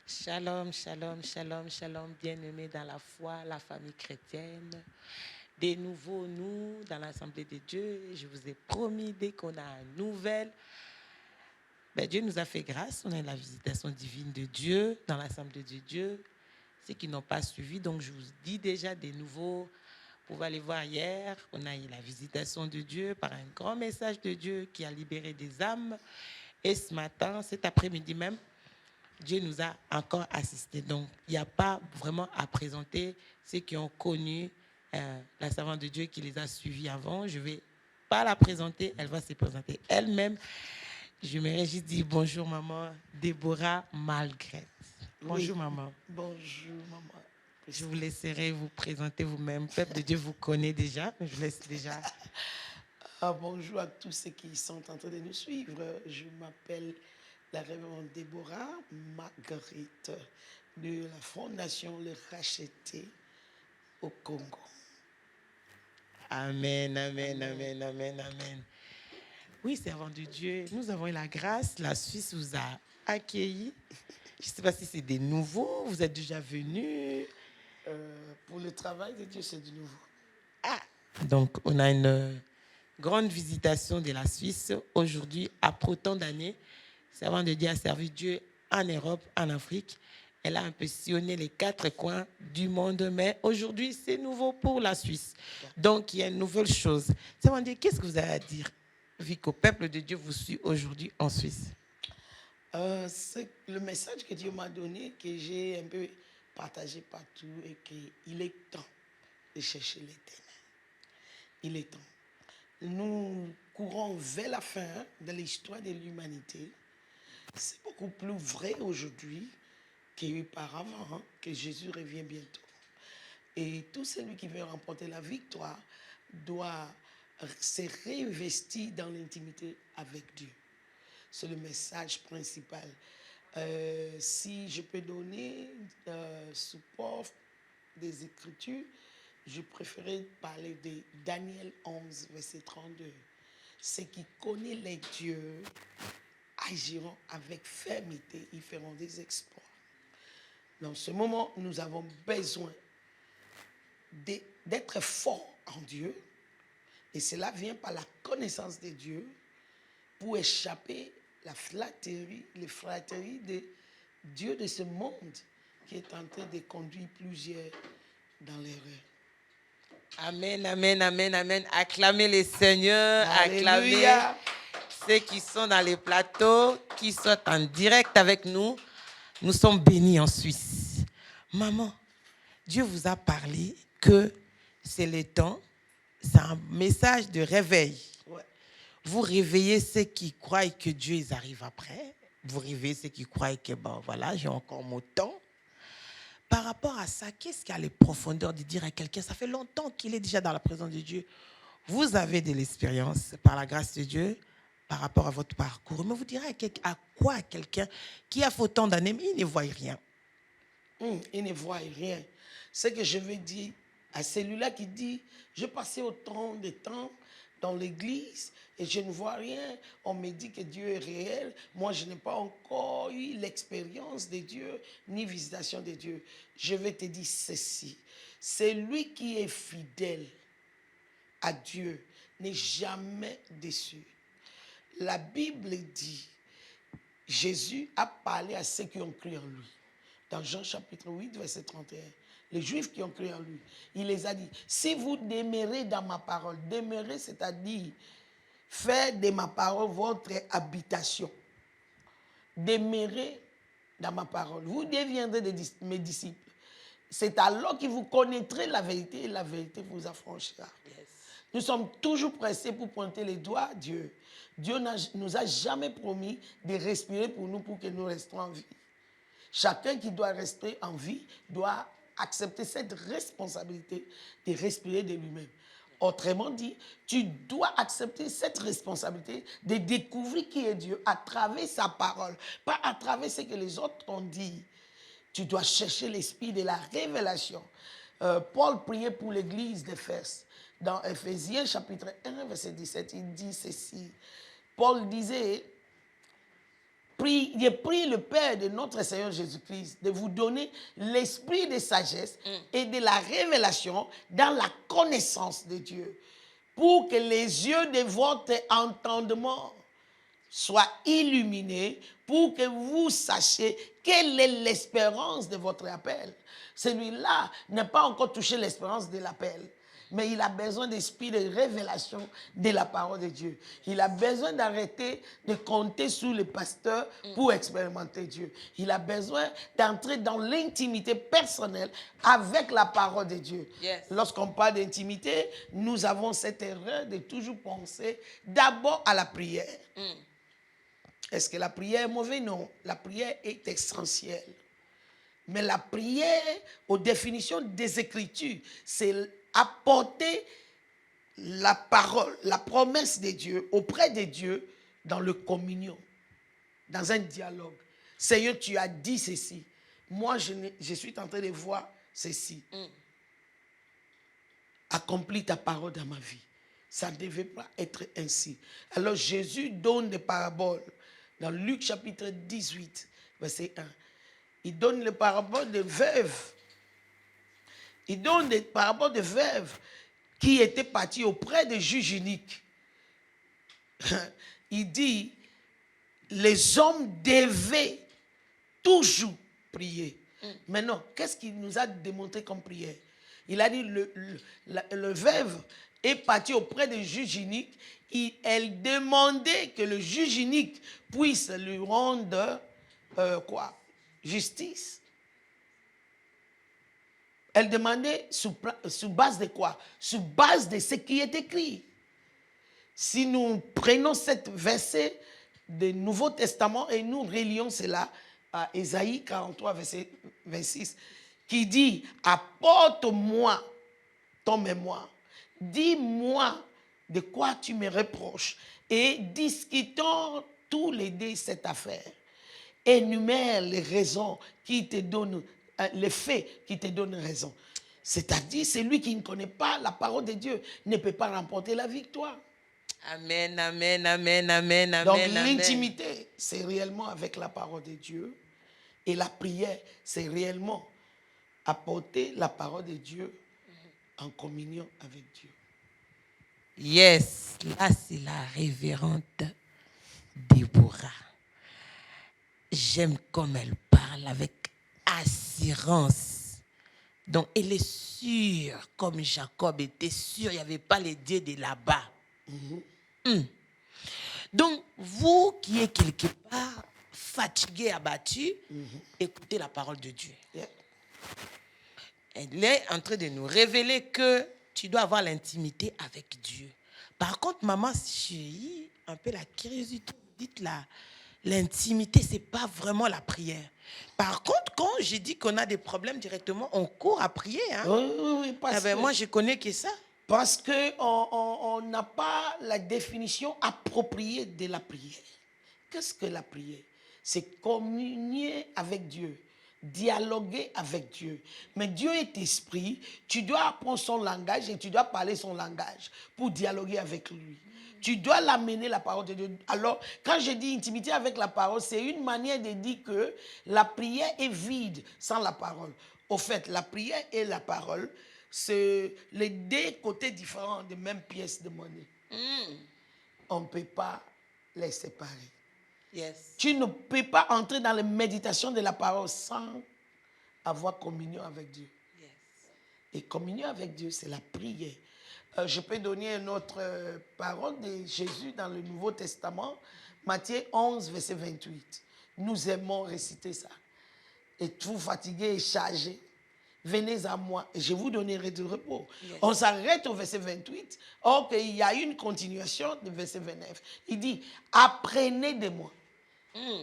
Shalom, shalom, shalom, shalom, bien-aimés dans la foi, la famille chrétienne. De nouveau, nous, dans l'Assemblée de Dieu, je vous ai promis, dès qu'on a une nouvelle, Dieu nous a fait grâce, on a eu la visitation divine de Dieu dans l'Assemblée de Dieu. Ceux qui n'ont pas suivi, donc je vous dis déjà de nouveau, vous pouvez aller voir hier, on a eu la visitation de Dieu par un grand message de Dieu qui a libéré des âmes. Et ce matin, cet après-midi même, Dieu nous a encore assistés. Donc, il n'y a pas vraiment à présenter ceux qui ont connu la servante de Dieu qui les a suivis avant. Je ne vais pas la présenter, elle va se présenter elle-même. Je me réjouis de dire bonjour maman Déborah Malgrette. Oui, Bonjour maman. bonjour maman. Je vous laisserai vous présenter vous-même. Le peuple de Dieu vous connaît déjà, mais je laisse déjà. Bonjour à tous ceux qui sont en train de nous suivre. Je m'appelle la révérende Déborah Marguerite de la Fondation Le Racheté au Congo. Amen, amen, amen, amen, amen. Oui, servant de Dieu, nous avons eu la grâce. La Suisse vous a accueillis. Je ne sais pas si c'est des nouveaux, vous êtes déjà venus. Pour le travail de Dieu, c'est du nouveau. Ah, donc on a une grande visitation de la Suisse aujourd'hui, après autant d'années. Servant de Dieu a servi Dieu en Europe, en Afrique. Elle a un peu sillonné les 4 coins du monde, mais aujourd'hui, c'est nouveau pour la Suisse. Donc, il y a une nouvelle chose. Servant de Dieu, qu'est-ce que vous avez à dire, vu qu'au peuple de Dieu vous suit aujourd'hui en Suisse? C'est le message que Dieu m'a donné, que j'ai un peu partagé partout, et qu'il est temps de chercher l'éternel. Il est temps. Nous courons vers la fin de l'histoire de l'humanité. C'est beaucoup plus vrai aujourd'hui qu'auparavant, hein, que Jésus revient bientôt. Et tout celui qui veut remporter la victoire doit se réinvestir dans l'intimité avec Dieu. C'est le message principal. Si je peux donner support des Écritures, je préférais parler de Daniel 11, verset 32. Ceux qui connaissent les dieux agiront avec fermeté, ils feront des exploits. Dans ce moment, nous avons besoin d'être forts en Dieu, et cela vient par la connaissance de Dieu pour échapper la flatterie, les flatteries de Dieu de ce monde qui est en train de conduire plusieurs dans l'erreur. Amen, amen, amen, amen. Acclamez les seigneurs, acclamez Alléluia. ceux qui sont dans les plateaux, qui sont en direct avec nous. Nous sommes bénis en Suisse. Maman, Dieu vous a parlé que c'est le temps, c'est un message de réveil. Ouais. Vous réveillez ceux qui croient que Dieu ils arrive après. Vous réveillez ceux qui croient que, bon, voilà, j'ai encore mon temps. Par rapport à ça, qu'est-ce qu'il y a les profondeurs de dire à quelqu'un, ça fait longtemps qu'il est déjà dans la présence de Dieu. Vous avez de l'expérience par la grâce de Dieu par rapport à votre parcours. Mais vous direz à quoi quelqu'un qui a fait autant d'années, mais il ne voit rien. Il ne voit rien. Ce que je veux dire à celui-là qui dit, je passais autant de temps dans l'église et je ne vois rien. On me dit que Dieu est réel. Moi, je n'ai pas encore eu l'expérience de Dieu ni visitation de Dieu. Je vais te dire ceci. C'est lui qui est fidèle à Dieu n'est jamais déçu. La Bible dit, Jésus a parlé à ceux qui ont cru en lui. Dans Jean chapitre 8, verset 31. Les Juifs qui ont cru en lui. Il les a dit, si vous demeurez dans ma parole, demeurer, c'est-à-dire faire de ma parole votre habitation. Demeurez dans ma parole. Vous deviendrez mes disciples. C'est alors que vous connaîtrez la vérité et la vérité vous affranchira. Yes. Nous sommes toujours pressés pour pointer les doigts à Dieu. Dieu nous a jamais promis de respirer pour nous pour que nous restions en vie. Chacun qui doit rester en vie doit accepter cette responsabilité de respirer de lui-même. Autrement dit, tu dois accepter cette responsabilité de découvrir qui est Dieu à travers sa parole, pas à travers ce que les autres ont dit. Tu dois chercher l'esprit de la révélation. Paul priait pour l'église d'Éphèse. Dans Éphésiens chapitre 1, verset 17, il dit ceci. Paul disait, J'ai pris le Père de notre Seigneur Jésus-Christ de vous donner l'esprit de sagesse et de la révélation dans la connaissance de Dieu, pour que les yeux de votre entendement soient illuminés, pour que vous sachiez quelle est l'espérance de votre appel. Celui-là n'a pas encore touché l'espérance de l'appel, mais il a besoin d'esprit de révélation de la parole de Dieu. Il a besoin d'arrêter de compter sur le pasteur pour expérimenter Dieu. Il a besoin d'entrer dans l'intimité personnelle avec la parole de Dieu. Yes. Lorsqu'on parle d'intimité, nous avons cette erreur de toujours penser d'abord à la prière. Est-ce que la prière est mauvaise? Non. La prière est essentielle. Mais la prière, aux définitions des Écritures, c'est apporter la parole, la promesse de Dieu auprès de Dieu dans le communion, dans un dialogue. Seigneur, tu as dit ceci. Moi, je suis en train de voir ceci. Accomplis ta parole dans ma vie. Ça ne devait pas être ainsi. Alors Jésus donne des paraboles. Dans Luc chapitre 18, verset 1. Il donne les paraboles de veuves. Il donne des paraboles de veuves qui étaient parties auprès des juges uniques. Il dit, les hommes devaient toujours prier. Maintenant, qu'est-ce qu'il nous a démontré comme prière? Il a dit, le veuve est parti auprès des juges uniques. Elle demandait que le juge unique puisse lui rendre justice. Elle demandait sous base de quoi? Sous base de ce qui est écrit. Si nous prenons cet verset du Nouveau Testament et nous relions cela à Ésaïe 43, verset 26, qui dit, apporte-moi ton mémoire, dis-moi de quoi tu me reproches et discutons tous les deux cette affaire. Énumère les raisons qui te donnent, les faits qui te donnent raison. C'est-à-dire, celui qui ne connaît pas la parole de Dieu ne peut pas remporter la victoire. Amen, amen, amen, amen, amen. Donc amen. l'intimité, c'est réellement avec la parole de Dieu. Et la prière, c'est réellement apporter la parole de Dieu en communion avec Dieu. Yes, là c'est la révérende Déborah. J'aime comme elle parle avec assurance. Donc elle est sûre, comme Jacob était sûr, il n'y avait pas les dieux de là-bas. Donc vous qui êtes quelque part fatigué, abattu, écoutez la parole de Dieu. Yeah. Elle est en train de nous révéler que tu dois avoir l'intimité avec Dieu. Par contre, maman, j'ai un peu la curiosité. Dites l'intimité, ce n'est pas vraiment la prière. Par contre, quand j'ai dit qu'on a des problèmes directement, on court à prier. Hein? Oui, parce que, moi, je connais que ça. Parce qu'on n'a pas la définition appropriée de la prière. Qu'est-ce que la prière? C'est communier avec Dieu. Dialoguer avec Dieu. Mais Dieu est esprit, tu dois apprendre son langage et tu dois parler son langage pour dialoguer avec lui. Tu dois l'amener la parole de Dieu. Alors, quand je dis intimité avec la parole, c'est une manière de dire que la prière est vide sans la parole. Au fait, la prière et la parole, c'est les deux côtés différents de même pièce de monnaie. On ne peut pas les séparer. Yes. Tu ne peux pas entrer dans la méditation de la parole sans avoir communion avec Dieu. Yes. Et communion avec Dieu, c'est la prière. Je peux donner une autre parole de Jésus dans le Nouveau Testament, Matthieu 11, verset 28. Nous aimons réciter ça. Êtes-vous fatigué et chargé? Venez à moi et je vous donnerai du repos. Yes. On s'arrête au verset 28. Or, il y a une continuation du verset 29. Il dit, apprenez de moi.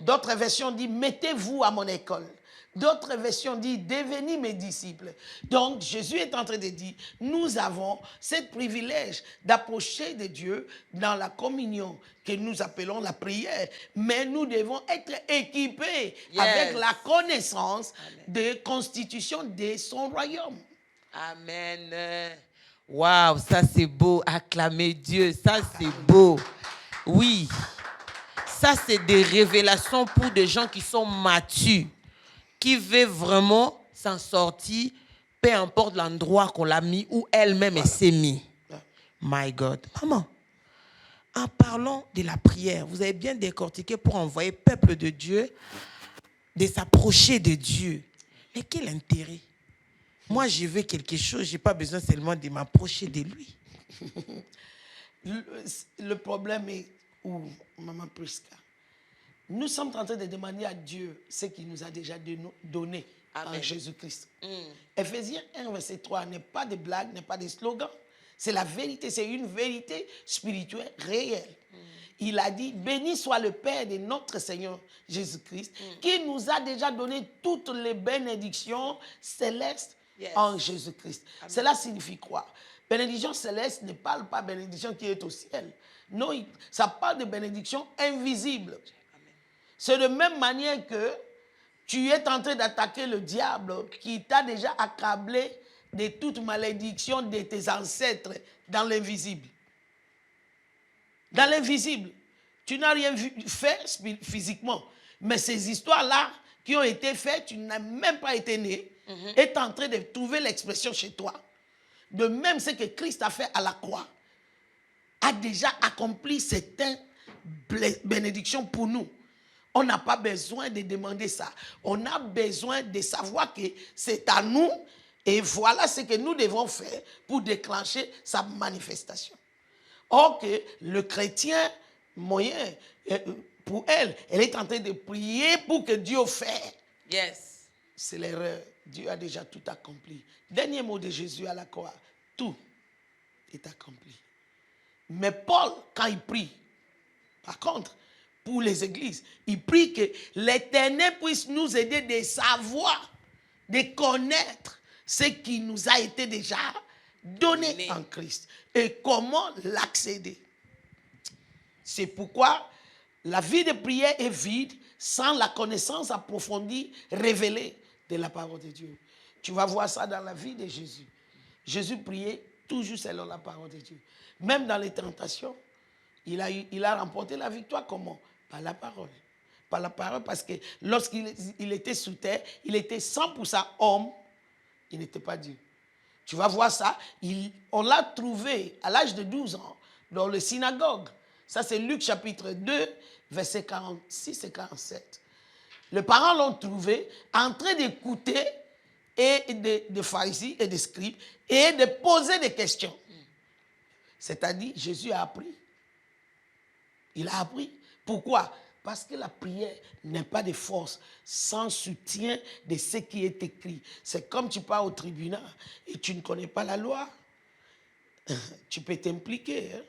D'autres versions disent, mettez-vous à mon école. D'autres versions disent, devenez mes disciples. Donc, Jésus est en train de dire, nous avons ce privilège d'approcher de Dieu dans la communion que nous appelons la prière. Mais nous devons être équipés avec la connaissance de constitution de son royaume. Amen. Waouh, ça c'est beau. Acclamer Dieu, ça c'est beau. Oui. Ça, c'est des révélations pour des gens qui sont matures, qui veulent vraiment s'en sortir, peu importe l'endroit qu'on l'a mis ou elle-même s'est mis. My God. Maman, en parlant de la prière, vous avez bien décortiqué pour envoyer le peuple de Dieu de s'approcher de Dieu. Mais quel intérêt? Moi, je veux quelque chose, je n'ai pas besoin seulement de m'approcher de lui. Le problème est où, Maman Prisca? Nous sommes en train de demander à Dieu ce qu'il nous a déjà donné en Jésus-Christ. Éphésiens 1, verset 3 n'est pas de blague, n'est pas de slogan. C'est la vérité, c'est une vérité spirituelle réelle. Il a dit, béni soit le Père de notre Seigneur Jésus-Christ, qui nous a déjà donné toutes les bénédictions célestes en Jésus-Christ. Cela signifie quoi? Bénédiction céleste ne parle pas de bénédiction qui est au ciel. Non, ça parle de bénédiction invisible. C'est de même manière que tu es en train d'attaquer le diable qui t'a déjà accablé de toute malédiction de tes ancêtres dans l'invisible. Dans l'invisible, tu n'as rien fait physiquement. Mais ces histoires-là qui ont été faites, tu n'as même pas été né, est en train de trouver l'expression chez toi. De même, ce que Christ a fait à la croix a déjà accompli certaines bénédictions pour nous. On n'a pas besoin de demander ça. On a besoin de savoir que c'est à nous et voilà ce que nous devons faire pour déclencher sa manifestation. Or que le chrétien moyen, pour elle est en train de prier pour que Dieu fasse. Yes. C'est l'erreur. Dieu a déjà tout accompli. Dernier mot de Jésus à la croix. Tout est accompli. Mais Paul, quand il prie, par contre, pour les églises, il prie que l'Éternel puisse nous aider de savoir, de connaître ce qui nous a été déjà donné en Christ et comment l'accéder. C'est pourquoi la vie de prière est vide sans la connaissance approfondie, révélée de la parole de Dieu. Tu vas voir ça dans la vie de Jésus. Jésus priait toujours selon la parole de Dieu. Même dans les tentations, il a remporté la victoire comment? Par la parole. Par la parole, parce que lorsqu'il était sous terre, il était 100% homme, il n'était pas Dieu. Tu vas voir ça, on l'a trouvé à l'âge de 12 ans dans le synagogue. Ça, c'est Luc chapitre 2, versets 46 et 47. Les parents l'ont trouvé en train d'écouter et des pharisiens et des scribes et de poser des questions. C'est-à-dire, Jésus a appris. Il a appris. Pourquoi? Parce que la prière n'est pas de force sans soutien de ce qui est écrit. C'est comme tu pars au tribunal et tu ne connais pas la loi. Tu peux t'impliquer. Hein?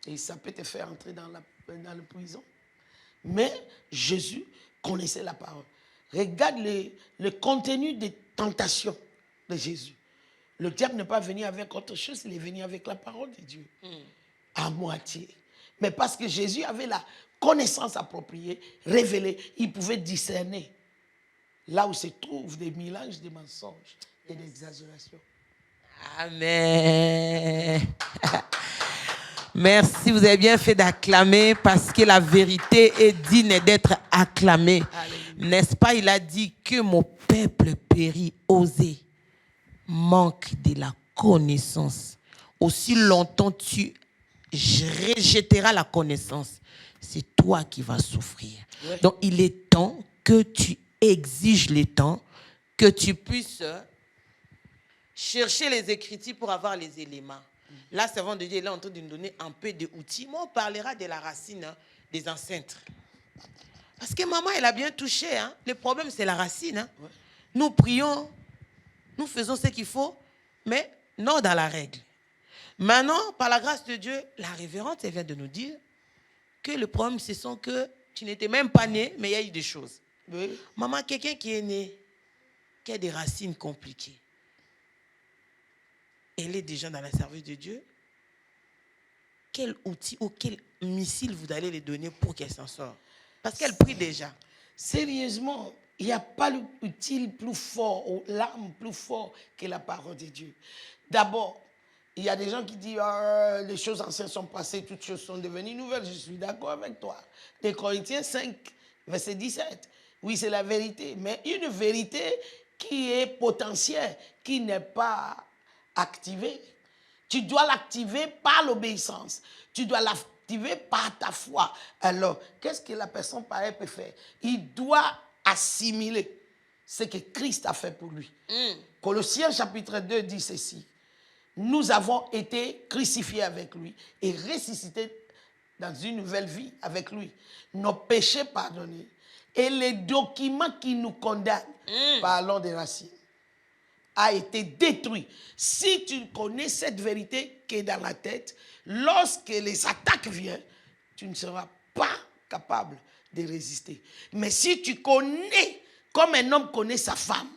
Et ça peut te faire entrer dans la prison. Mais Jésus connaissait la parole. Regarde le contenu des tentations de Jésus. Le diable n'est pas venu avec autre chose, il est venu avec la parole de Dieu. À moitié. Mais parce que Jésus avait la connaissance appropriée, révélée, il pouvait discerner là où se trouvent des mélanges de mensonges et d'exagérations. Amen. Merci, vous avez bien fait d'acclamer parce que la vérité est digne d'être acclamée. N'est-ce pas? Il a dit que mon peuple périt, osé, manque de la connaissance. Aussi longtemps tu rejetteras la connaissance, c'est toi qui vas souffrir. Ouais. Donc il est temps que tu exiges le temps, que tu puisses chercher les Écritures pour avoir les éléments. Là, servant de Dieu, il est en train de nous donner un peu d'outils. Mais on parlera de la racine des ancêtres. Parce que maman, elle a bien touché. Hein. Le problème, c'est la racine. Hein. Ouais. Nous prions, nous faisons ce qu'il faut, mais non dans la règle. Maintenant, par la grâce de Dieu, la révérende, elle vient de nous dire que le problème, ce sont que tu n'étais même pas né, mais il y a eu des choses. Oui. Maman, quelqu'un qui est né, qui a des racines compliquées, elle est déjà dans la service de Dieu, quel outil ou quel missile vous allez lui donner pour qu'elle s'en sorte? Parce qu'elle prie déjà. Sérieusement, il n'y a pas l'outil plus fort ou l'arme plus forte que la parole de Dieu. D'abord, Il y a des gens qui disent les choses anciennes sont passées, toutes choses sont devenues nouvelles. Je suis d'accord avec toi. Des Corinthiens 5, verset 17. Oui, c'est la vérité, mais une vérité qui est potentielle, qui n'est pas activée. Tu dois l'activer par l'obéissance. Tu dois l'activer par ta foi. Alors, qu'est-ce que la personne pareille peut faire? Il doit assimiler ce que Christ a fait pour lui. Colossiens chapitre 2 dit ceci. Nous avons été crucifiés avec lui et ressuscités dans une nouvelle vie avec lui. Nos péchés pardonnés et les documents qui nous condamnent, parlons des racines, a été détruit. Si tu connais cette vérité qui est dans la tête, lorsque les attaques viennent, tu ne seras pas capable de résister. Mais si tu connais, comme un homme connaît sa femme,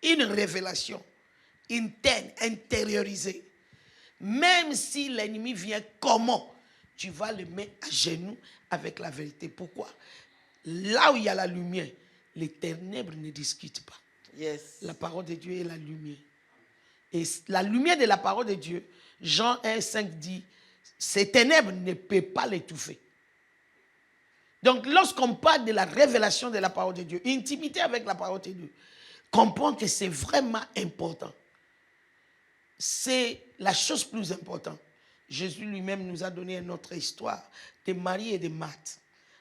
une révélation interne, intériorisée, même si l'ennemi vient comment, tu vas le mettre à genoux avec la vérité. Pourquoi? Là où il y a la lumière, les ténèbres ne discutent pas. Yes. La parole de Dieu est la lumière. Et la lumière de la parole de Dieu, Jean 1, 5 dit, ces ténèbres ne peuvent pas l'étouffer. Donc, lorsqu'on parle de la révélation de la parole de Dieu, intimité avec la parole de Dieu, comprendre que c'est vraiment important. C'est la chose plus importante. Jésus lui-même nous a donné une autre histoire de Marie et de Marthe.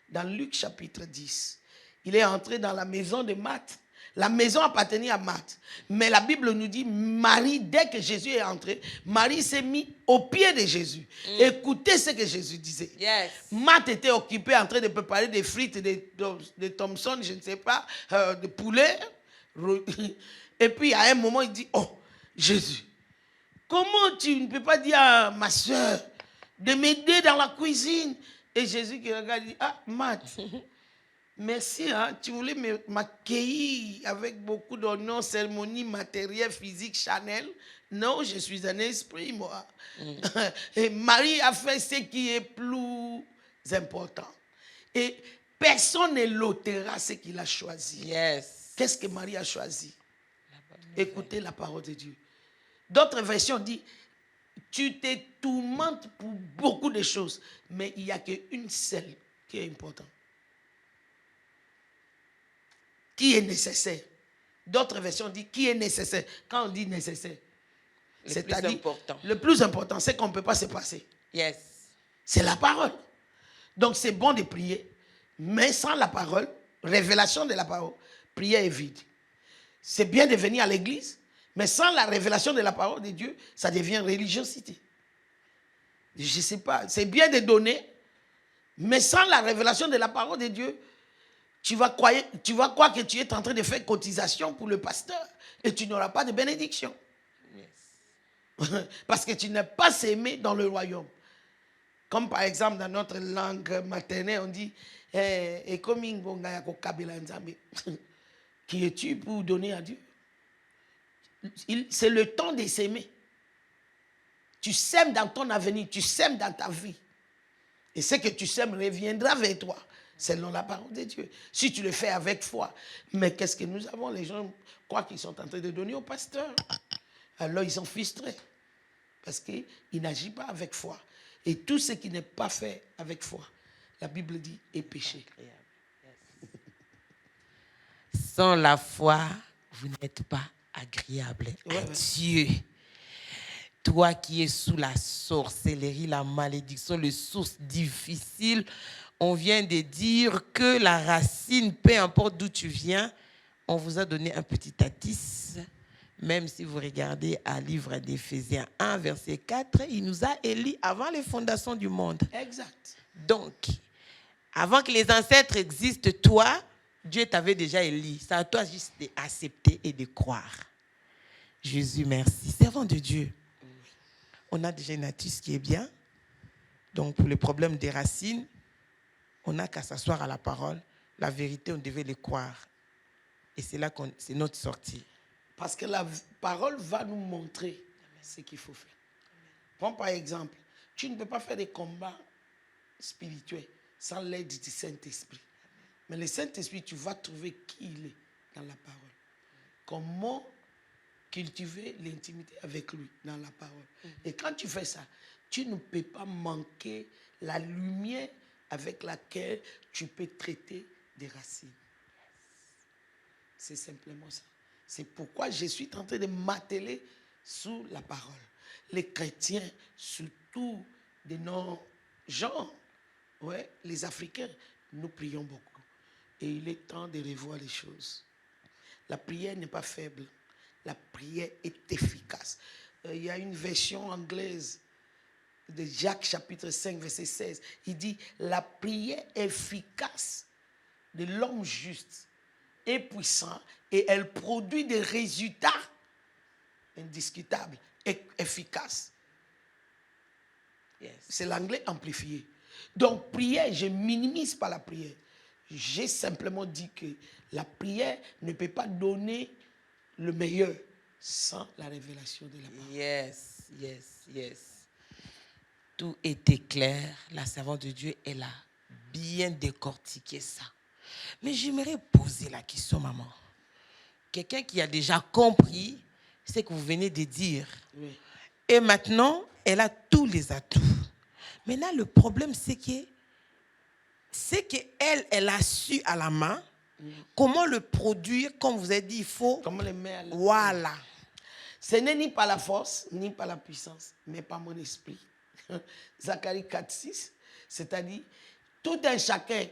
Dans Luc chapitre 10, il est entré dans la maison de Marthe. La maison appartenait à Marthe. Mais la Bible nous dit, Marie, dès que Jésus est entré, Marie s'est mise au pied de Jésus. Écoutez ce que Jésus disait. Yes. Marthe était occupée en train de préparer des frites, de Thompson, je ne sais pas, de poulet. Et puis à un moment, il dit, oh, Jésus, comment tu ne peux pas dire à ma soeur de m'aider dans la cuisine? Et Jésus qui regarde dit, ah, Marthe, merci, hein, tu voulais m'accueillir avec beaucoup d'honneur, cérémonie, matériel, physique, Chanel. Non, je suis un esprit, moi. Et Marie a fait ce qui est plus important. Et personne ne l'ôtera ce qu'il a choisi. Yes. Qu'est-ce que Marie a choisi? Écoutez la parole de Dieu. D'autres versions disent, tu te tourmentes pour beaucoup de choses, mais il n'y a qu'une seule qui est importante, qui est nécessaire. D'autres versions disent qui est nécessaire. Quand on dit nécessaire, c'est-à-dire le plus important, c'est qu'on ne peut pas se passer. Yes. C'est la parole. Donc c'est bon de prier, mais sans la parole, révélation de la parole, prière est vide. C'est bien de venir à l'église, mais sans la révélation de la parole de Dieu, ça devient religiosité. Je ne sais pas, c'est bien de donner, mais sans la révélation de la parole de Dieu, tu vas croire que tu es en train de faire cotisation pour le pasteur et tu n'auras pas de bénédiction. Yes. Parce que tu n'es pas aimé dans le royaume. Comme par exemple dans notre langue maternelle, on dit qui es-tu pour donner à Dieu? C'est le temps de s'aimer. Tu sèmes dans ton avenir, tu sèmes dans ta vie. Et ce que tu sèmes reviendra vers toi, selon la parole de Dieu. Si tu le fais avec foi. Mais qu'est-ce que nous avons? Les gens croient qu'ils sont en train de donner au pasteur. Alors ils sont frustrés. Parce qu'il n'agit pas avec foi. Et tout ce qui n'est pas fait avec foi, la Bible dit, est péché. Sans la foi, vous n'êtes pas agréable à Dieu. Toi qui es sous la sorcellerie, la malédiction, les sources difficiles, on vient de dire que la racine, peu importe d'où tu viens, on vous a donné un petit indice. Même si vous regardez à livre d'Éphésiens 1, verset 4, il nous a élis avant les fondations du monde. Exact. Donc, avant que les ancêtres existent, toi, Dieu t'avait déjà élu. C'est à toi juste d'accepter et de croire. Jésus, merci. Servant de Dieu, on a déjà une astuce qui est bien. Donc, pour le problème des racines, on n'a qu'à s'asseoir à la parole. La vérité, on devait le croire. Et c'est là que c'est notre sortie. Parce que la parole va nous montrer ce qu'il faut faire. Prends par exemple, tu ne peux pas faire des combats spirituels sans l'aide du Saint-Esprit. Mais le Saint-Esprit, tu vas trouver qui il est dans la parole. Comment cultiver l'intimité avec lui dans la parole. Et quand tu fais ça, tu ne peux pas manquer la lumière avec laquelle tu peux traiter des racines. C'est simplement ça. C'est pourquoi je suis en train de m'atteler sur la parole. Les chrétiens, surtout de nos gens, ouais, les Africains, nous prions beaucoup. Et il est temps de revoir les choses. La prière n'est pas faible. La prière est efficace. Il y a une version anglaise de Jacques chapitre 5, verset 16. Il dit, la prière efficace de l'homme juste est puissante et elle produit des résultats indiscutables et efficaces. Yes. C'est l'anglais amplifié. Donc, prière, je ne minimise pas la prière. J'ai simplement dit que la prière ne peut pas donner le meilleur sans la révélation de la parole. Yes, yes, yes. Tout était clair. La servante de Dieu, elle a bien décortiqué ça. Mais j'aimerais poser la question, maman. Quelqu'un qui a déjà compris ce que vous venez de dire. Oui. Et maintenant, elle a tous les atouts. Maintenant, le problème, c'est qu'elle a su à la main comment le produire, comme vous avez dit, il faut... Comment le mettre à l'œuvre. Voilà. Ce n'est ni par la force, ni par la puissance, mais par mon esprit. Zacharie 4,6, c'est-à-dire, tout un chacun,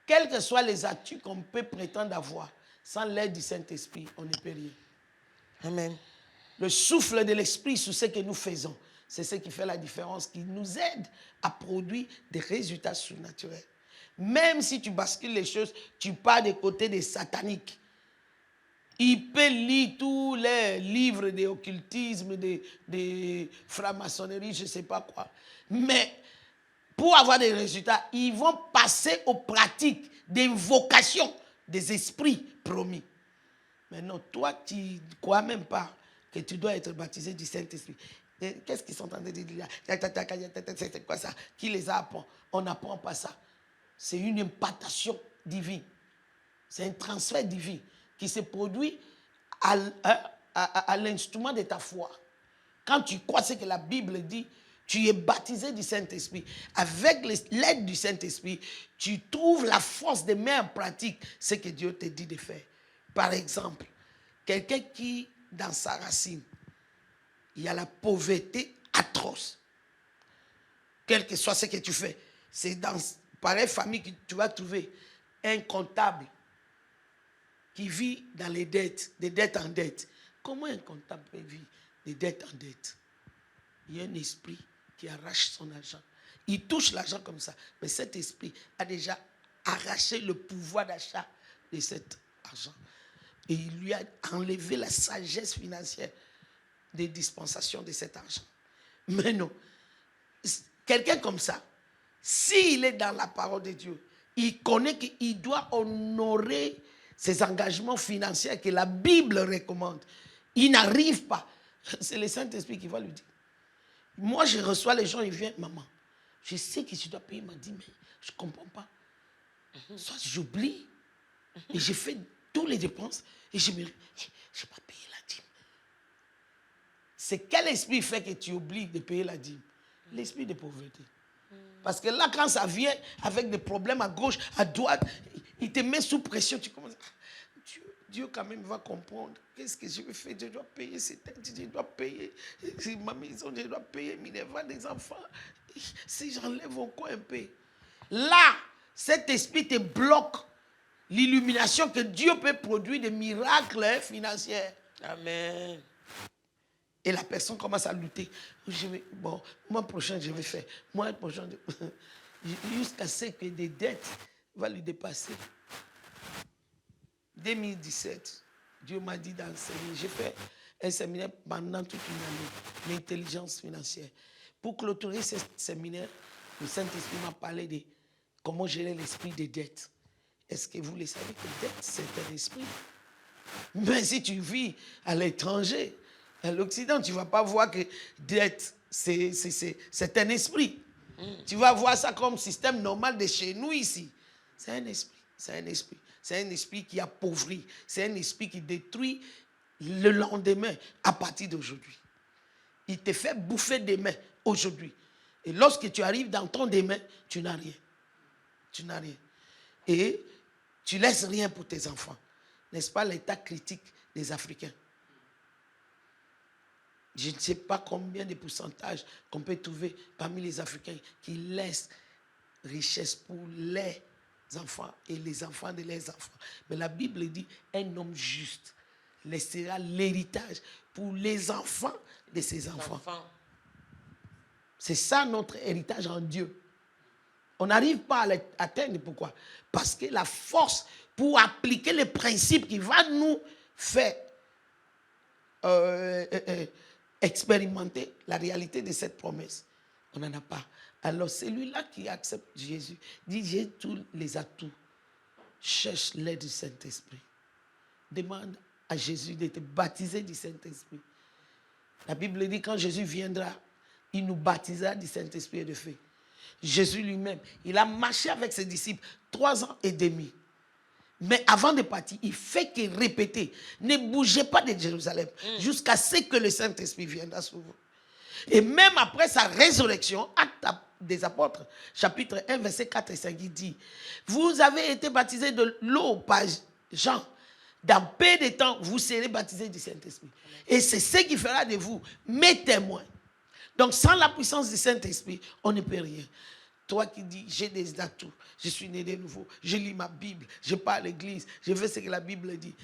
quels que soient les atouts qu'on peut prétendre avoir, sans l'aide du Saint-Esprit, on ne peut rien. Amen. Le souffle de l'esprit sur ce que nous faisons, c'est ce qui fait la différence, qui nous aide à produire des résultats surnaturels. Même si tu bascules les choses, tu pars des côtés des sataniques. Il peut lire tous les livres d'occultisme, de franc-maçonnerie, je ne sais pas quoi. Mais pour avoir des résultats, ils vont passer aux pratiques d'invocation des esprits promis. Mais non, toi, tu ne crois même pas que tu dois être baptisé du Saint-Esprit. Qu'est-ce qu'ils sont en train de dire là? C'est quoi ça? Qui les apprend? On n'apprend pas ça. C'est une impartation divine. C'est un transfert divin qui se produit à l'instrument de ta foi. Quand tu crois ce que la Bible dit, tu es baptisé du Saint-Esprit. Avec l'aide du Saint-Esprit, tu trouves la force de mettre en pratique ce que Dieu te dit de faire. Par exemple, quelqu'un qui, dans sa racine, il y a la pauvreté atroce. Quel que soit ce que tu fais, c'est dans pareille famille que tu vas trouver un comptable qui vit dans les dettes, des dettes en dette. Comment un comptable peut vivre des dettes en dette? Il y a un esprit qui arrache son argent. Il touche l'argent comme ça. Mais cet esprit a déjà arraché le pouvoir d'achat de cet argent. Et il lui a enlevé la sagesse financière des dispensations de cet argent. Mais non. Quelqu'un comme ça, s'il est dans la parole de Dieu, il connaît qu'il doit honorer ses engagements financiers que la Bible recommande. Il n'arrive pas. C'est le Saint-Esprit qui va lui dire. Moi, je reçois les gens, ils viennent, maman, je sais que je dois payer ma dîme, mais je ne comprends pas. Soit j'oublie, et je fais toutes les dépenses, et je me dis, je n'ai pas payé la dîme. C'est quel esprit fait que tu oublies de payer la dîme? L'esprit de pauvreté. Parce que là, quand ça vient avec des problèmes à gauche, à droite, il te met sous pression. Tu commences. Dieu quand même va comprendre. Qu'est-ce que je vais faire? Je dois payer ces dettes, je dois payer ma maison, je dois payer Minerva des enfants. Si j'enlève encore un peu. Là, cet esprit te bloque l'illumination que Dieu peut produire des miracles financiers. Amen. Et la personne commence à lutter. Bon, mois prochain, je vais faire. Mois prochain, jusqu'à ce que des dettes vont lui dépasser. 2017, Dieu m'a dit d'enseigner. J'ai fait un séminaire pendant toute une année, l'intelligence financière. Pour clôturer ce séminaire, le Saint-Esprit m'a parlé de comment gérer l'esprit des dettes. Est-ce que vous le savez que dette, c'est un esprit? Mais si tu vis à l'étranger, à l'Occident, tu ne vas pas voir que dette, c'est un esprit. Tu vas voir ça comme système normal de chez nous ici. C'est un esprit, c'est un esprit. C'est un esprit qui appauvrit. C'est un esprit qui détruit le lendemain à partir d'aujourd'hui. Il te fait bouffer des mains aujourd'hui. Et lorsque tu arrives dans ton demain, tu n'as rien. Tu n'as rien. Et tu laisses rien pour tes enfants. N'est-ce pas l'état critique des Africains? Je ne sais pas combien de pourcentages qu'on peut trouver parmi les Africains qui laissent richesse pour les enfants et les enfants de leurs enfants. Mais la Bible dit, un homme juste laissera l'héritage pour les enfants de ses enfants. C'est ça notre héritage en Dieu. On n'arrive pas à l'atteindre. Pourquoi? Parce que la force pour appliquer les principes qui va nous faire expérimenter la réalité de cette promesse, on n'en a pas. Alors celui-là qui accepte Jésus dit, j'ai tous les atouts. Cherche l'aide du Saint-Esprit. Demande à Jésus de te baptiser du Saint-Esprit. La Bible dit, quand Jésus viendra, il nous baptisera du Saint-Esprit et de feu. Jésus lui-même, il a marché avec ses disciples 3 ans et demi. Mais avant de partir, il fait que répéter, ne bougez pas de Jérusalem jusqu'à ce que le Saint-Esprit viendra sur vous. Et même après sa résurrection, Actes des Apôtres, chapitre 1, verset 4 et 5, il dit, vous avez été baptisés de l'eau par Jean. Dans peu de temps, vous serez baptisés du Saint-Esprit. Et c'est ce qui fera de vous mes témoins. Donc, sans la puissance du Saint-Esprit, on ne peut rien. Toi qui dis, j'ai des atouts, je suis né de nouveau, je lis ma Bible, je pars à l'église, je fais ce que la Bible dit.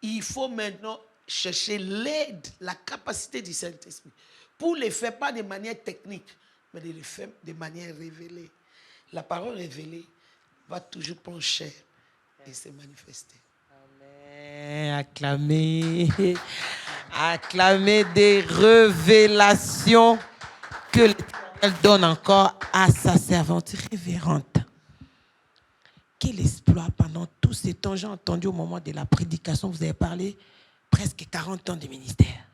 Il faut maintenant chercher l'aide, la capacité du Saint-Esprit, pour le faire pas de manière technique, mais de le faire de manière révélée. La parole révélée va toujours prendre chair et se manifester. Amen. Acclamer des révélations que l'Éternel donne encore à sa servante révérente. Quel exploit pendant tous ces temps. J'ai entendu au moment de la prédication, vous avez parlé presque 40 ans de ministère.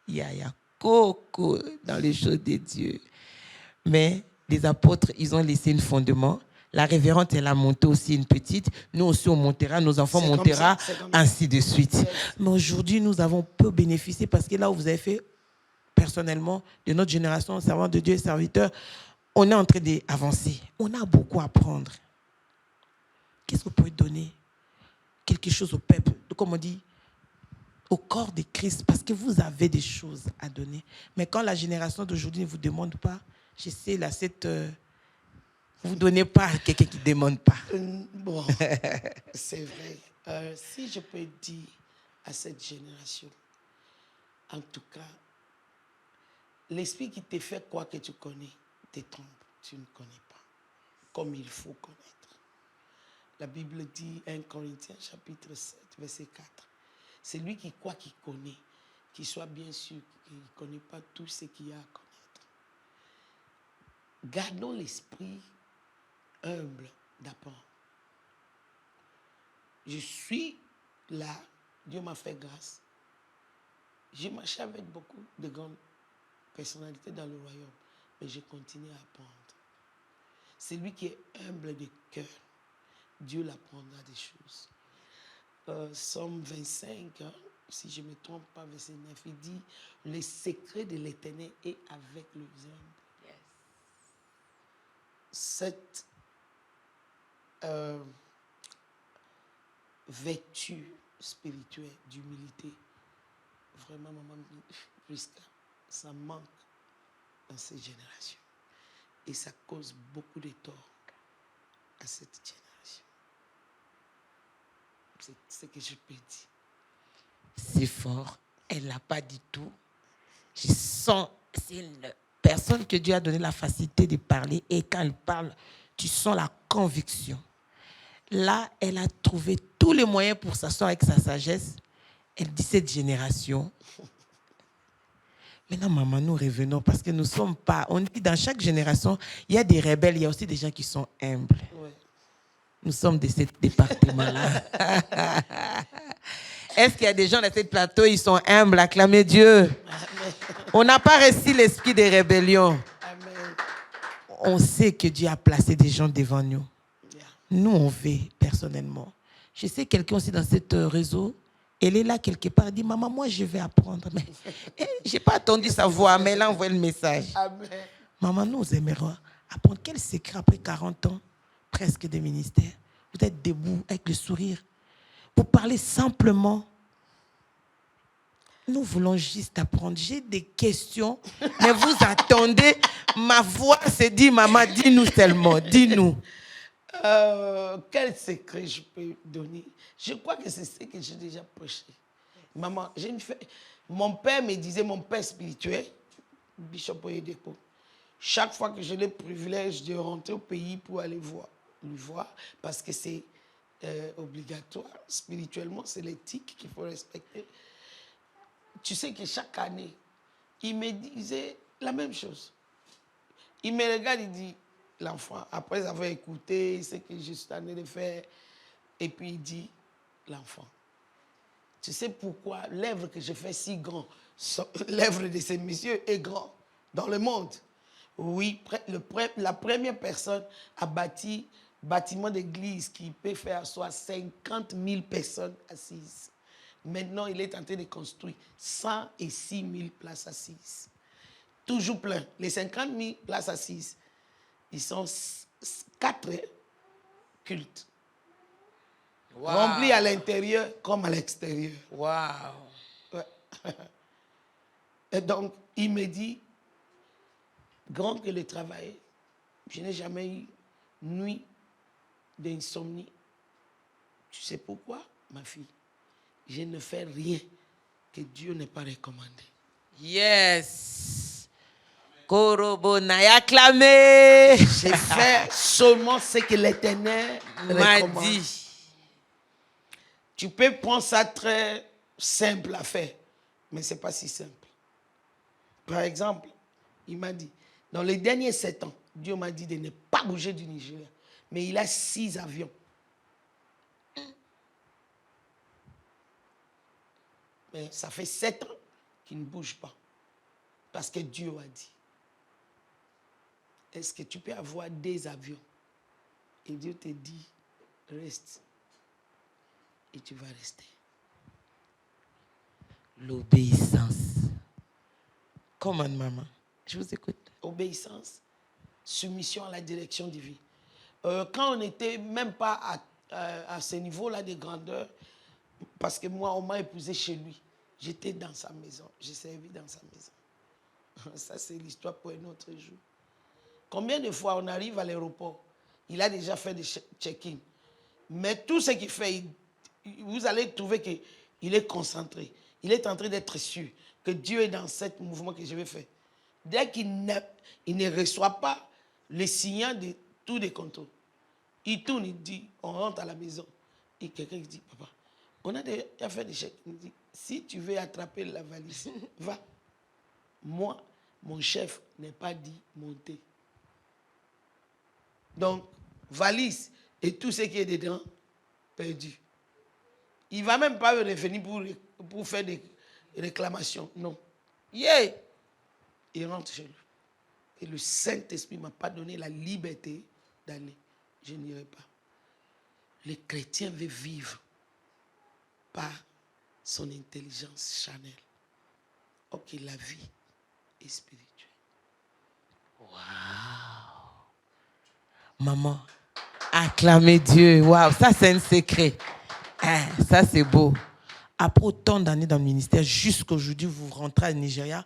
Il y a coco dans les choses de Dieu. Mais les apôtres, ils ont laissé un fondement. La révérente, elle a monté aussi une petite. Nous aussi, on montera, nos enfants monteront, ainsi de suite. Mais aujourd'hui, nous avons peu bénéficié parce que là où vous avez fait, personnellement, de notre génération, servants de Dieu et serviteurs, on est en train d'avancer. On a beaucoup à apprendre. Qu'est-ce que vous pouvez donner? Quelque chose au peuple, comme on dit, au corps de Christ, parce que vous avez des choses à donner. Mais quand la génération d'aujourd'hui ne vous demande pas, je sais, là, vous ne donnez pas à quelqu'un qui ne demande pas. Bon, c'est vrai. Si je peux dire à cette génération, en tout cas, l'esprit qui te fait croire que tu connais te trompe. Tu ne connais pas comme il faut connaître. La Bible dit 1 Corinthiens chapitre 7, verset 4. C'est lui qui croit qu'il connaît, qu'il soit bien sûr qu'il ne connaît pas tout ce qu'il y a à connaître. Gardons l'esprit humble d'apprendre. Je suis là, Dieu m'a fait grâce. J'ai marché avec beaucoup de grandes personnalités dans le royaume, mais je continue à apprendre. Celui qui est humble de cœur, Dieu l'apprendra des choses. Somme 25, si je ne me trompe pas, verset 9, il dit, le secret de l'Éternel est avec les hommes. Yes. Cette vertu spirituelle d'humilité, vraiment, maman Prisca, ça manque dans cette génération. Et ça cause beaucoup de tort à cette génération. C'est ce que je peux dire. C'est fort. Elle ne l'a pas dit tout. Je sens, c'est une personne que Dieu a donné la facilité de parler. Et quand elle parle, tu sens la conviction. Là, elle a trouvé tous les moyens pour s'asseoir avec sa sagesse. Elle dit cette génération. Maintenant, maman, nous revenons parce que nous ne sommes pas... On dit dans chaque génération, il y a des rebelles, il y a aussi des gens qui sont humbles. Ouais. Nous sommes de ce département-là. Est-ce qu'il y a des gens dans ce plateau, ils sont humbles, acclamez Dieu. Amen. On n'a pas reçu l'esprit de rébellion. Amen. On sait que Dieu a placé des gens devant nous. Yeah. Nous, on veut personnellement. Je sais quelqu'un aussi dans ce réseau Elle est là quelque part, elle dit, maman, moi je vais apprendre. Mais je n'ai pas attendu sa voix, mais elle a envoyé le message. Amen. Maman, nous aimerions apprendre quel secret après 40 ans, presque de ministère. Vous êtes debout avec le sourire. Vous parlez simplement. Nous voulons juste apprendre. J'ai des questions, mais vous attendez. Ma voix se dit, maman, dis-nous seulement, dis-nous. Quel secret je peux donner? Je crois que c'est ce que j'ai déjà prêché. Maman, mon père me disait, mon père spirituel, Bishop Oyedepo, chaque fois que j'ai le privilège de rentrer au pays pour aller lui voir, parce que c'est obligatoire, spirituellement, c'est l'éthique qu'il faut respecter. Tu sais que chaque année, il me disait la même chose. Il me regarde, il dit, l'enfant, après avoir écouté ce que je suis en train de faire, et puis il dit, l'enfant, tu sais pourquoi l'œuvre que je fais si grand, l'œuvre de ces messieurs est grand dans le monde? Oui, la première personne a bâti bâtiment d'église qui peut faire asseoir 50 000 personnes assises. Maintenant, il est en train de construire 106 000 places assises. Toujours plein. Les 50 000 places assises, ils sont 4 cultes. Wow. Remplis à l'intérieur comme à l'extérieur. Waouh! Ouais. Et donc, il me dit, grand que le travail, je n'ai jamais eu nuit d'insomnie. Tu sais pourquoi, ma fille? Je ne fais rien que Dieu n'ait pas recommandé. Yes! Korobona, acclamé! J'ai fait seulement ce que l'Éternel m'a recommande. dit. Tu peux prendre ça très simple à faire, mais ce n'est pas si simple. Par exemple, il m'a dit, dans les derniers 7 ans, Dieu m'a dit de ne pas bouger du Nigeria. Mais il a 6 avions. Mais ça fait 7 ans qu'il ne bouge pas. Parce que Dieu a dit. Est-ce que tu peux avoir des avions? Et Dieu te dit, reste. Et tu vas rester. L'obéissance. Comment, maman? Je vous écoute. Obéissance, soumission à la direction divine. Quand on n'était même pas à ce niveau-là de grandeur, parce que moi, on m'a épousé chez lui. J'étais dans sa maison. J'ai servi dans sa maison. Ça, c'est l'histoire pour un autre jour. Combien de fois on arrive à l'aéroport, il a déjà fait des check-in. Mais tout ce qu'il fait, vous allez trouver qu'il est concentré. Il est en train d'être sûr que Dieu est dans ce mouvement que je vais faire. Dès qu'il ne reçoit pas le signal de tout des contrôles, il tourne, il dit, on rentre à la maison. Et quelqu'un dit, papa, on a déjà fait des chèques. Il dit, si tu veux attraper la valise, va. Moi, mon chef n'est pas dit monter. Donc, valise et tout ce qui est dedans, perdu. Il ne va même pas revenir pour faire des réclamations. Non. Yeah. Il rentre chez lui. Et le Saint-Esprit ne m'a pas donné la liberté d'aller. Je n'irai pas. Le chrétien veut vivre par son intelligence charnelle. Ok, la vie est spirituelle. Waouh! Maman, acclamez Dieu. Waouh, ça c'est un secret. Ça c'est beau. Après autant d'années dans le ministère, jusqu'aujourd'hui, vous rentrez au Nigeria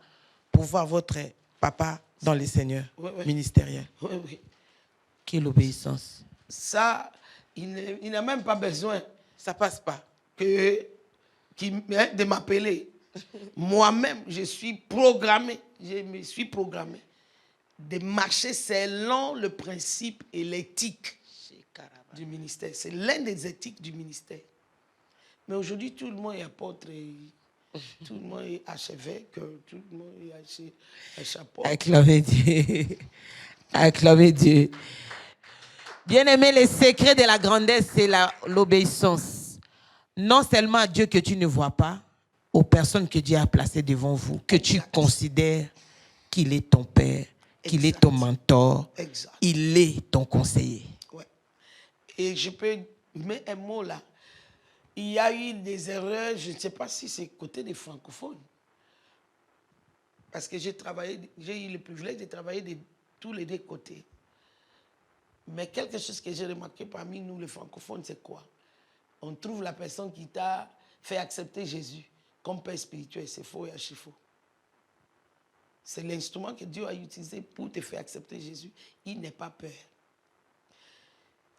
pour voir votre papa dans les seigneurs ministériels. Oui. Quelle obéissance. Ça, il n'a même pas besoin. Ça passe pas. De m'appeler. Moi-même, je me suis programmé de marcher selon le principe et l'éthique du ministère. C'est l'un des éthiques du ministère. Mais aujourd'hui, tout le monde est apôtre, tout le monde est archevêque, tout le monde est chapeau. Acclamez Dieu. Acclamez Dieu. Bien-aimé, le secret de la grandeur, c'est l'obéissance. Non seulement à Dieu que tu ne vois pas, aux personnes que Dieu a placées devant vous, que tu considères qu'il est ton père, qu'il est ton mentor, il est ton conseiller. Ouais. Et je peux mettre un mot là. il y a eu des erreurs, je ne sais pas si c'est côté des francophones. Parce que j'ai eu le privilège de travailler de tous les deux côtés. Mais quelque chose que j'ai remarqué parmi nous, les francophones, c'est quoi? On trouve la personne qui t'a fait accepter Jésus comme père spirituel. C'est faux et archi faux. C'est l'instrument que Dieu a utilisé pour te faire accepter Jésus. Il n'est pas père.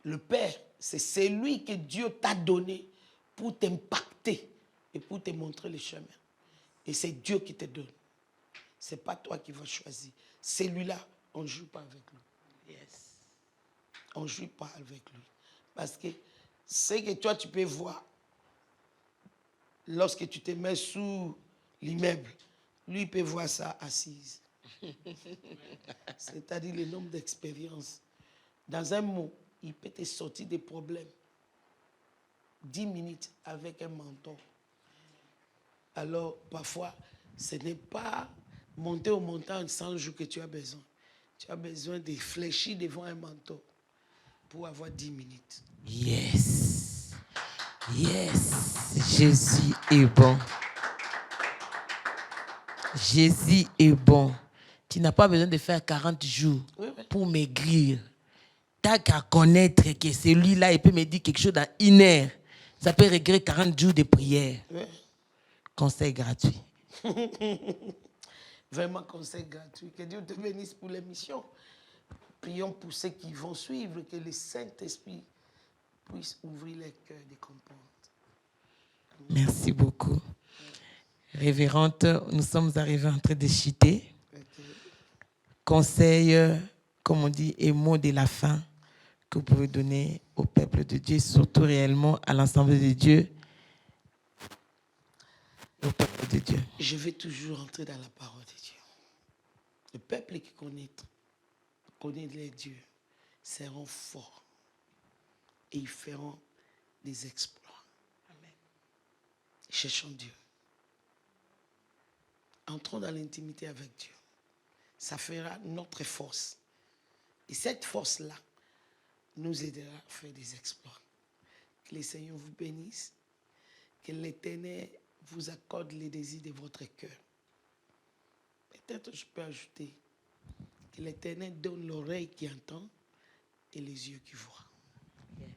Le père, c'est celui que Dieu t'a donné pour t'impacter et pour te montrer le chemin. Et c'est Dieu qui te donne. Ce n'est pas toi qui vas choisir. Celui-là, on ne joue pas avec lui. Yes. On ne joue pas avec lui. Parce que ce que toi, tu peux voir lorsque tu te mets sous l'immeuble, lui, il peut voir ça assise. C'est-à-dire le nombre d'expériences. Dans un mot, il peut te sortir des problèmes. 10 minutes avec un mentor. Alors, parfois, ce n'est pas monter aux montagnes 100 jours que tu as besoin. Tu as besoin de fléchir devant un mentor pour avoir 10 minutes. Yes. Yes. Jésus est bon. Jésus est bon. Tu n'as pas besoin de faire 40 jours pour maigrir. Tu n'as qu'à connaître que celui-là, il peut me dire quelque chose dans 1 heure. Ça peut régler 40 jours de prière. Oui. Conseil gratuit. Vraiment conseil gratuit. Que Dieu te bénisse pour l'émission. Prions pour ceux qui vont suivre, que le Saint-Esprit puisse ouvrir les cœurs de comprendre. Merci beaucoup. Révérende, nous sommes arrivés en train de chuter. Okay. Conseil, comme on dit, et mot de la fin que vous pouvez donner au peuple de Dieu, surtout réellement à l'ensemble de Dieu. Au peuple de Dieu. Je vais toujours entrer dans la parole de Dieu. Le peuple qui connaît les dieux seront forts et ils feront des exploits. Amen. Cherchons Dieu. Entrons dans l'intimité avec Dieu. Ça fera notre force. Et cette force-là nous aidera à faire des exploits. Que le Seigneur vous bénisse. Que l'Éternel vous accorde les désirs de votre cœur. Peut-être je peux ajouter que l'Éternel donne l'oreille qui entend et les yeux qui voient. Yes.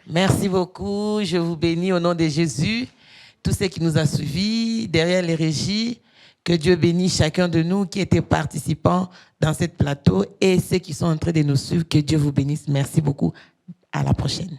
Merci beaucoup. Je vous bénis au nom de Jésus. Tous ceux qui nous ont suivis derrière les régies, que Dieu bénisse chacun de nous qui étaient participants dans ce plateau et ceux qui sont en train de nous suivre, que Dieu vous bénisse. Merci beaucoup. À la prochaine.